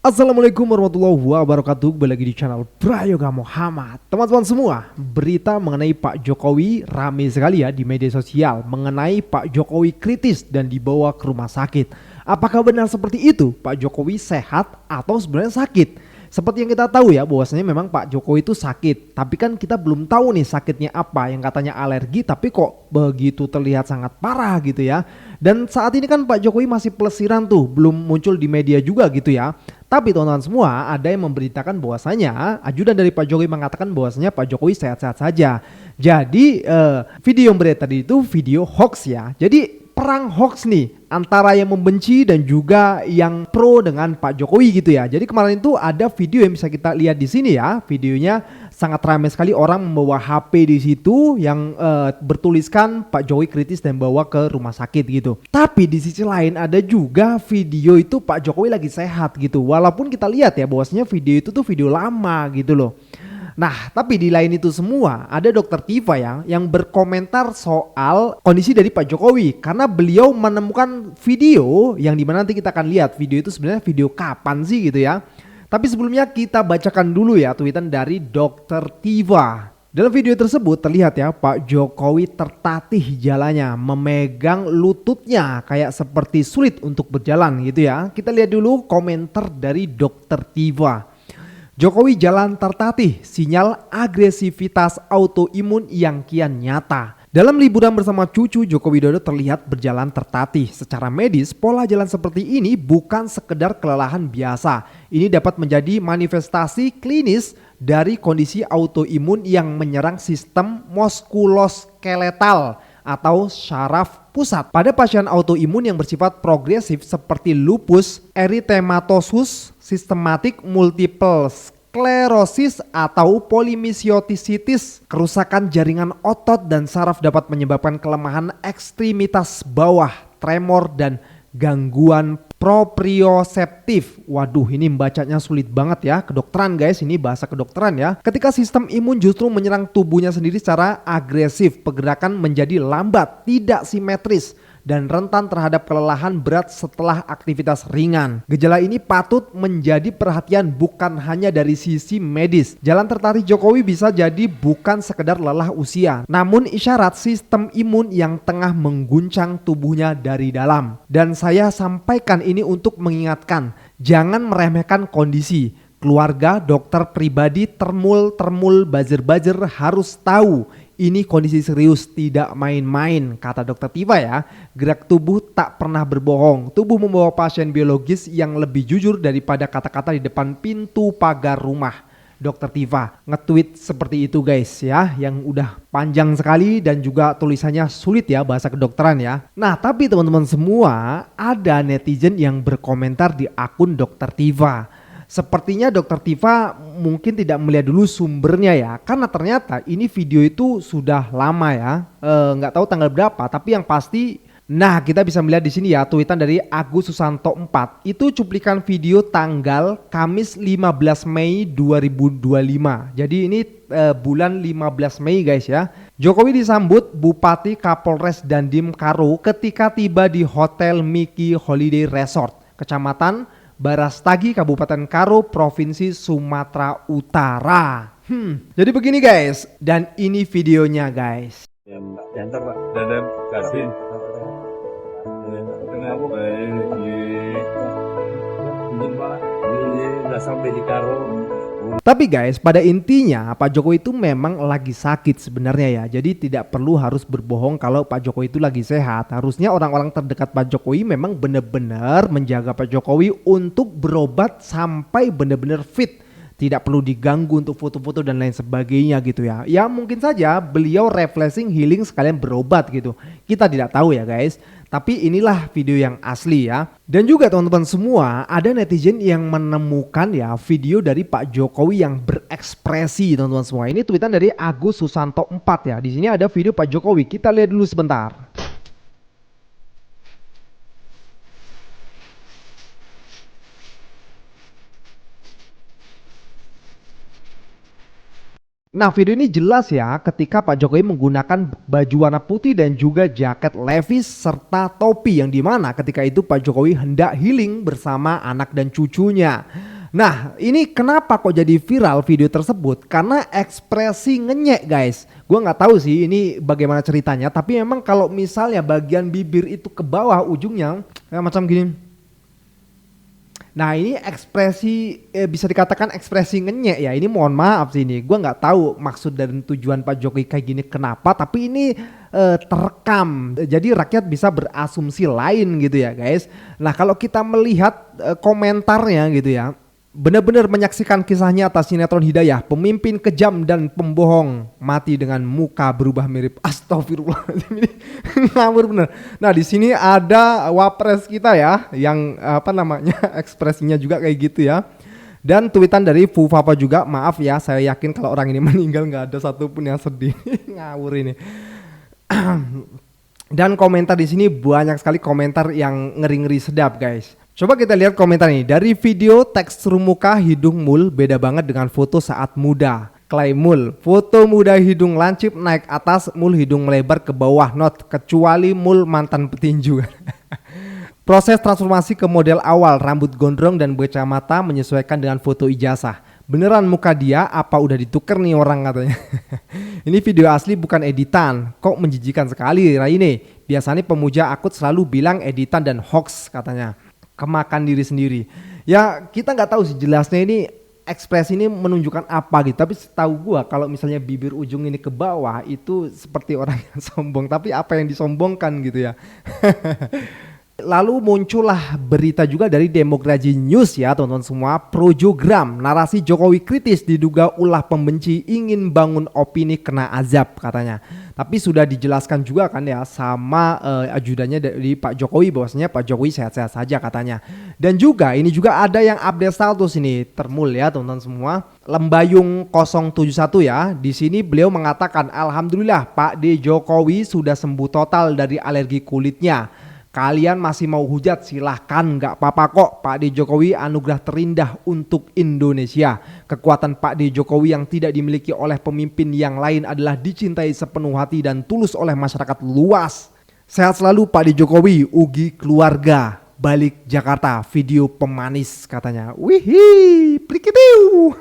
Assalamualaikum warahmatullahi wabarakatuh. Kembali lagi di channel Prayoga Muhammad. Teman-teman semua, berita mengenai Pak Jokowi ramai sekali ya di media sosial. Mengenai Pak Jokowi kritis dan dibawa ke rumah sakit. Apakah benar seperti itu? Pak Jokowi sehat atau sebenarnya sakit? Seperti yang kita tahu ya, bahwasanya memang Pak Jokowi itu sakit. Tapi kan kita belum tahu nih sakitnya apa. Yang katanya alergi tapi kok begitu terlihat sangat parah gitu ya. Dan saat ini kan Pak Jokowi masih pelesiran tuh, belum muncul di media juga gitu ya. Tapi teman-teman semua, ada yang memberitakan bahwasanya ajudan dari Pak Jokowi mengatakan bahwasanya Pak Jokowi sehat-sehat saja. Jadi video yang beredar tadi itu video hoax ya. Jadi perang hoax nih antara yang membenci dan juga yang pro dengan Pak Jokowi gitu ya. Jadi kemarin itu ada video yang bisa kita lihat di sini ya. Videonya sangat ramai sekali, orang membawa HP di situ yang bertuliskan Pak Jokowi kritis dan bawa ke rumah sakit gitu. Tapi di sisi lain ada juga video itu Pak Jokowi lagi sehat gitu. Walaupun kita lihat ya bahwasanya video itu tuh video lama gitu loh. Nah, tapi di lain itu semua ada Dokter Tiva yang berkomentar soal kondisi dari Pak Jokowi karena beliau menemukan video yang dimana nanti kita akan lihat video itu sebenarnya video kapan sih gitu ya. Tapi sebelumnya kita bacakan dulu ya tweetan dari Dokter Tiva. Dalam video tersebut terlihat ya Pak Jokowi tertatih jalannya, memegang lututnya kayak seperti sulit untuk berjalan gitu ya. Kita lihat dulu komentar dari Dokter Tiva. Jokowi jalan tertatih, sinyal agresivitas autoimun yang kian nyata. Dalam liburan bersama cucu, Joko Widodo terlihat berjalan tertatih. Secara medis, pola jalan seperti ini bukan sekedar kelelahan biasa. Ini dapat menjadi manifestasi klinis dari kondisi autoimun yang menyerang sistem muskuloskeletal atau syaraf pusat. Pada pasien autoimun yang bersifat progresif seperti lupus eritematosus, sistematik multiple sklerosis atau polimyositis, kerusakan jaringan otot dan saraf dapat menyebabkan kelemahan ekstremitas bawah, tremor dan gangguan proprioseptif. Waduh, ini membacanya sulit banget ya. Kedokteran guys, ini bahasa kedokteran ya. Ketika sistem imun justru menyerang tubuhnya sendiri secara agresif, pergerakan menjadi lambat, tidak simetris, dan rentan terhadap kelelahan berat setelah aktivitas ringan. Gejala ini patut menjadi perhatian bukan hanya dari sisi medis. Jalan tertatih Jokowi bisa jadi bukan sekedar lelah usia, namun isyarat sistem imun yang tengah mengguncang tubuhnya dari dalam. Dan saya sampaikan ini untuk mengingatkan, jangan meremehkan kondisi. Keluarga, dokter pribadi, termul, buzzer harus tahu ini kondisi serius, tidak main-main, kata Dokter Tiva ya. Gerak tubuh tak pernah berbohong. Tubuh membawa pasien biologis yang lebih jujur daripada kata-kata di depan pintu pagar rumah. Dokter Tiva nge-tweet seperti itu guys ya, yang udah panjang sekali dan juga tulisannya sulit ya, bahasa kedokteran ya. Nah, tapi teman-teman semua, ada netizen yang berkomentar di akun Dokter Tiva. Sepertinya Dokter Tiva mungkin tidak melihat dulu sumbernya ya, karena ternyata ini video itu sudah lama ya, nggak tahu tanggal berapa, tapi yang pasti, nah kita bisa melihat di sini ya tweetan dari Agus Susanto 4. Itu cuplikan video tanggal Kamis 15 Mei 2025. Jadi ini bulan 15 Mei guys ya. Jokowi disambut Bupati Kapolres Dandim Karo ketika tiba di Hotel Miki Holiday Resort, Kecamatan Barastagi, Kabupaten Karo, Provinsi Sumatera Utara. Jadi begini guys, dan ini videonya guys. Ya, Pak. Diantar Pak. Dan kasih. Kenapa? Ini udah sampai di Karo. Tapi guys, pada intinya Pak Jokowi itu memang lagi sakit sebenarnya ya. Jadi tidak perlu harus berbohong kalau Pak Jokowi itu lagi sehat. Harusnya orang-orang terdekat Pak Jokowi memang benar-benar menjaga Pak Jokowi untuk berobat sampai benar-benar fit. Tidak perlu diganggu untuk foto-foto dan lain sebagainya gitu ya. Ya mungkin saja beliau refreshing, healing sekalian berobat gitu. Kita tidak tahu ya guys. Tapi inilah video yang asli ya. Dan juga teman-teman semua, ada netizen yang menemukan ya video dari Pak Jokowi yang berekspresi teman-teman semua. Ini tweetan dari Agus Susanto 4 ya. Di sini ada video Pak Jokowi. Kita lihat dulu sebentar. Nah, video ini jelas ya ketika Pak Jokowi menggunakan baju warna putih dan juga jaket Levi's serta topi, yang dimana ketika itu Pak Jokowi hendak healing bersama anak dan cucunya. Nah, ini kenapa kok jadi viral video tersebut? Karena ekspresi ngenyek, guys. Gua nggak tahu sih ini bagaimana ceritanya, tapi memang kalau misalnya bagian bibir itu ke bawah ujungnya, ya macam gini. Nah, ini ekspresi bisa dikatakan ekspresi ngenyek ya. Ini mohon maaf sih ini. Gua nggak tahu maksud dan tujuan Pak Jokowi kayak gini kenapa, tapi ini terekam. Jadi rakyat bisa berasumsi lain gitu ya, guys. Nah, kalau kita melihat komentarnya gitu ya, benar-benar menyaksikan kisah nyata sinetron Hidayah, pemimpin kejam dan pembohong mati dengan muka berubah mirip. Astagfirullahaladzim, ini ngawur bener. Nah, di sini ada wapres kita ya, yang apa namanya ekspresinya juga kayak gitu ya. Dan tweetan dari Fufapa juga, maaf ya, saya yakin kalau orang ini meninggal nggak ada satupun yang sedih. Ngawur ini. Dan komentar di sini banyak sekali komentar yang ngeri-ngeri sedap, guys. Coba kita lihat komentar ini. Dari video tekstur muka hidung Mul beda banget dengan foto saat muda. Klaim Mul, foto muda hidung lancip naik atas, Mul hidung melebar ke bawah, not kecuali Mul mantan petinju. Proses transformasi ke model awal, rambut gondrong dan berkacamata menyesuaikan dengan foto ijazah. Beneran muka dia apa udah dituker nih orang katanya. Ini video asli bukan editan. Kok menjijikan sekali Raine. Biasanya pemuja akut selalu bilang editan dan hoax katanya. Kemakan diri sendiri. Ya kita nggak tahu sih jelasnya ini ekspresi ini menunjukkan apa gitu. Tapi setahu gua kalau misalnya bibir ujung ini ke bawah itu seperti orang yang sombong. Tapi apa yang disombongkan gitu ya. Lalu muncullah berita juga dari Demokrasi News ya teman-teman semua. Projogram narasi Jokowi kritis diduga ulah pembenci ingin bangun opini kena azab katanya. Tapi sudah dijelaskan juga kan ya sama ajudannya dari Pak Jokowi bahwasanya Pak Jokowi sehat-sehat saja katanya. Dan juga ini juga ada yang update status ini termul ya teman-teman semua. Lembayung 071 ya. Di sini beliau mengatakan alhamdulillah Pak D Jokowi sudah sembuh total dari alergi kulitnya. Kalian masih mau hujat silahkan, gak apa-apa kok. Pak D Jokowi anugerah terindah untuk Indonesia. Kekuatan Pak D Jokowi yang tidak dimiliki oleh pemimpin yang lain adalah dicintai sepenuh hati dan tulus oleh masyarakat luas. Sehat selalu Pak D Jokowi, ugi keluarga. Balik Jakarta, video pemanis katanya. Wihih, plikipiu.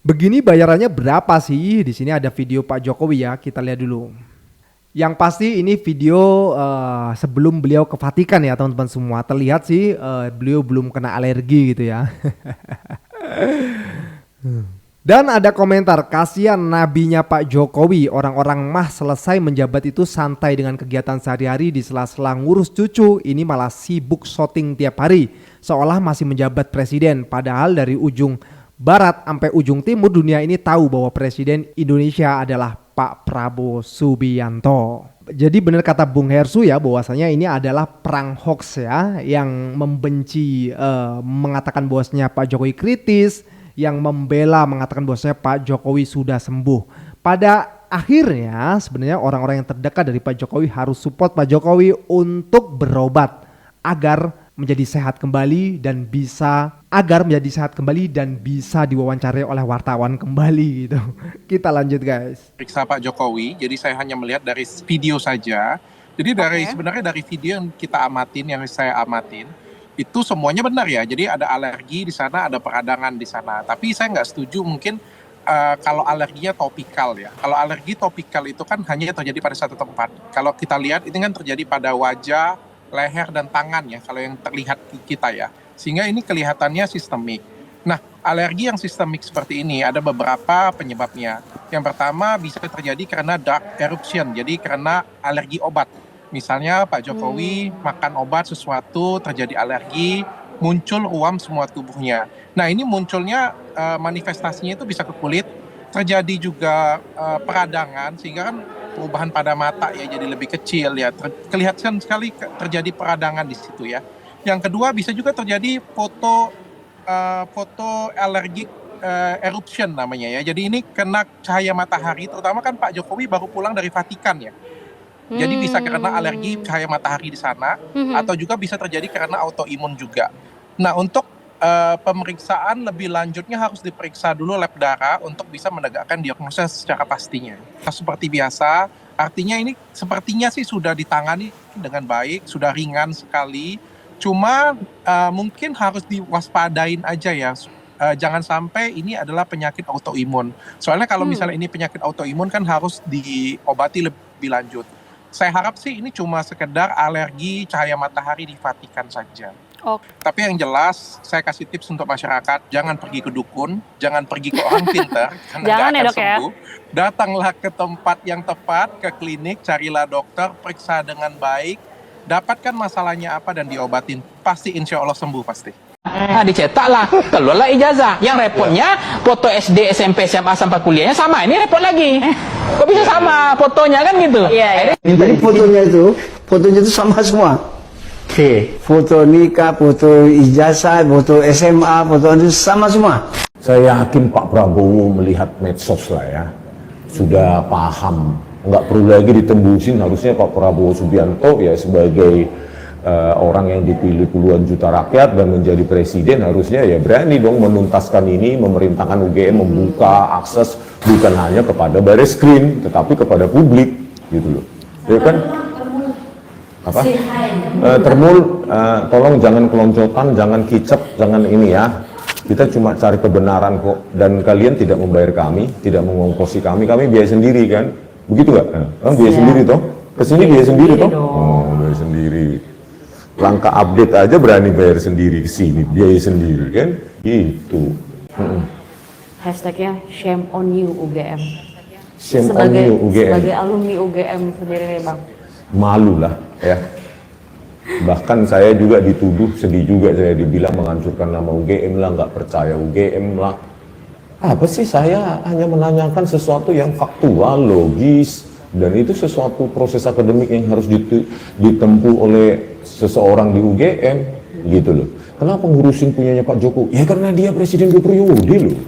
Begini bayarannya berapa sih? Di sini ada video Pak Jokowi ya, kita lihat dulu. Yang pasti ini video sebelum beliau ke Vatikan ya teman-teman semua. Terlihat sih beliau belum kena alergi gitu ya. Dan ada komentar, kasihan nabinya Pak Jokowi. Orang-orang mah selesai menjabat itu santai dengan kegiatan sehari-hari di sela-sela ngurus cucu. Ini malah sibuk syuting tiap hari. Seolah masih menjabat presiden. Padahal dari ujung barat sampai ujung timur dunia ini tahu bahwa presiden Indonesia adalah Pak Prabowo Subianto. Jadi benar kata Bung Hersu ya bahwasanya ini adalah perang hoax ya yang membenci mengatakan bahwasanya Pak Jokowi kritis, yang membela mengatakan bahwasanya Pak Jokowi sudah sembuh. Pada akhirnya sebenarnya orang-orang yang terdekat dari Pak Jokowi harus support Pak Jokowi untuk berobat agar menjadi sehat kembali dan bisa diwawancarai oleh wartawan kembali gitu. Kita lanjut guys. Periksa Pak Jokowi, jadi saya hanya melihat dari video saja. Jadi sebenarnya dari video yang kita amatin, yang saya amatin, itu semuanya benar ya. Jadi ada alergi di sana, ada peradangan di sana. Tapi saya nggak setuju mungkin kalau alerginya topikal ya. Kalau alergi topikal itu kan hanya terjadi pada satu tempat. Kalau kita lihat ini kan terjadi pada wajah, leher dan tangan ya kalau yang terlihat kita ya, sehingga ini kelihatannya sistemik. Nah, alergi yang sistemik seperti ini ada beberapa penyebabnya. Yang pertama bisa terjadi karena dark eruption, jadi karena alergi obat. Misalnya Pak Jokowi makan obat sesuatu terjadi alergi, muncul ruam semua tubuhnya. Nah, ini munculnya manifestasinya itu bisa ke kulit, terjadi juga peradangan sehingga kan perubahan pada mata ya jadi lebih kecil ya, kelihatan sekali terjadi peradangan di situ ya. Yang kedua bisa juga terjadi foto allergic eruption namanya ya. Jadi ini kena cahaya matahari, terutama kan Pak Jokowi baru pulang dari Vatikan ya. Jadi bisa karena alergi cahaya matahari di sana, atau juga bisa terjadi karena autoimun juga. Nah, untuk pemeriksaan lebih lanjutnya harus diperiksa dulu lab darah untuk bisa menegakkan diagnosa secara pastinya. Seperti biasa, artinya ini sepertinya sih sudah ditangani dengan baik, sudah ringan sekali. Cuma mungkin harus diwaspadain aja ya. Jangan sampai ini adalah penyakit autoimun. Soalnya kalau misalnya ini penyakit autoimun kan harus diobati lebih lanjut. Saya harap sih ini cuma sekedar alergi cahaya matahari di Vatikan saja. Tapi yang jelas saya kasih tips untuk masyarakat, jangan pergi ke dukun, jangan pergi ke orang pintar karena Jangan nggak ya, akan Dok, ya. sembuh. Datanglah ke tempat yang tepat, ke klinik, carilah dokter, periksa dengan baik, dapatkan masalahnya apa dan diobatin. Pasti insya Allah sembuh pasti. Nah, dicetak lah, keluarlah ijazah. Yang repotnya foto SD, SMP, SMA sampai kuliahnya sama. Ini repot lagi. Kok bisa sama fotonya kan gitu? Iya. Jadi fotonya itu sama semua. Oke. Foto nikah, foto ijazah, foto SMA, foto itu sama semua. Saya yakin Pak Prabowo melihat medsos lah ya, sudah paham, nggak perlu lagi ditembusin. Harusnya Pak Prabowo Subianto ya sebagai orang yang dipilih puluhan juta rakyat dan menjadi presiden, harusnya ya berani dong menuntaskan ini, memerintahkan UGM membuka akses bukan hanya kepada Bareskrim tetapi kepada publik gitu loh. Ya kan? Apa? Termul, tolong jangan keloncotan, jangan kicep, jangan ini ya. Kita cuma cari kebenaran kok, dan kalian tidak membayar kami, tidak mengongkosi kami biaya sendiri kan? Begitu nggak? Biaya sendiri toh? Kesini biaya sendiri toh? Oh, biaya sendiri. Langkah update aja berani bayar sendiri, kesini biaya sendiri kan? Gitu. Hashtagnya shame on you UGM. Shame on you, UGM. Sebagai alumni UGM sendiri nih Bang. Malu lah ya. Bahkan saya juga dituduh, sedih juga saya dibilang menghancurkan nama UGM lah, nggak percaya UGM lah. Apa sih, saya hanya menanyakan sesuatu yang faktual, logis, dan itu sesuatu proses akademik yang harus ditempuh oleh seseorang di UGM gitu loh. Kenapa ngurusin punyanya Pak Jokowi? Ya karena dia presiden 2 periode loh.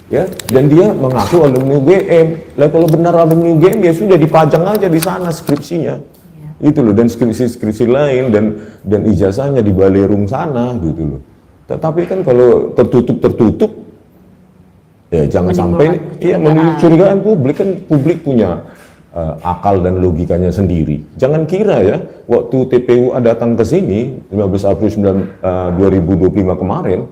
Ya, dan dia mengaku alumni UGM. Lah kalau benar alumni UGM ya sudah dipajang aja di sana skripsinya. Itu loh, dan skripsi lain dan ijazahnya di Balerung sana gitu loh. Tapi kan kalau tertutup ya jangan sampai ya mencurigakan publik, kan publik punya akal dan logikanya sendiri. Jangan kira ya waktu TPU datang ke sini 15 April 2025 kemarin,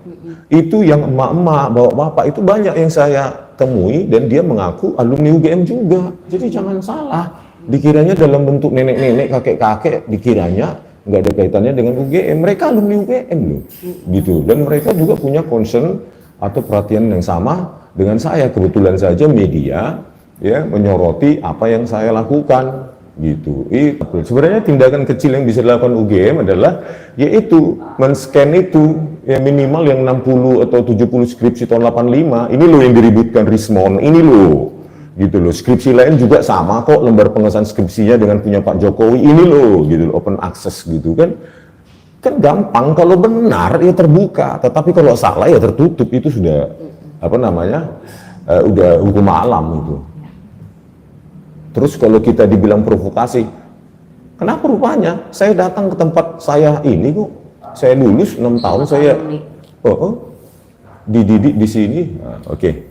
itu yang emak-emak, bapak-bapak itu banyak yang saya temui dan dia mengaku alumni UGM juga. Jadi jangan salah, dikiranya dalam bentuk nenek-nenek, kakek-kakek, dikiranya nggak ada kaitannya dengan UGM. Mereka alumni UGM loh, gitu. Dan mereka juga punya concern atau perhatian yang sama dengan saya. Kebetulan saja media ya menyoroti apa yang saya lakukan, gitu. Sebenarnya tindakan kecil yang bisa dilakukan UGM adalah yaitu men-scan itu ya minimal yang 60 atau 70 skripsi tahun 85. Ini loh yang diributkan Rismon, ini loh. Gitu loh, skripsi lain juga sama kok, lembar pengesahan skripsinya dengan punya Pak Jokowi, ini loh, gitu loh, open access gitu kan gampang. Kalau benar ya terbuka, tetapi kalau salah ya tertutup. Itu sudah apa namanya, udah hukum alam itu. Terus kalau kita dibilang provokasi, kenapa rupanya saya datang ke tempat saya ini kok, saya lulus 6 tahun, saya dididik di sini. Oke.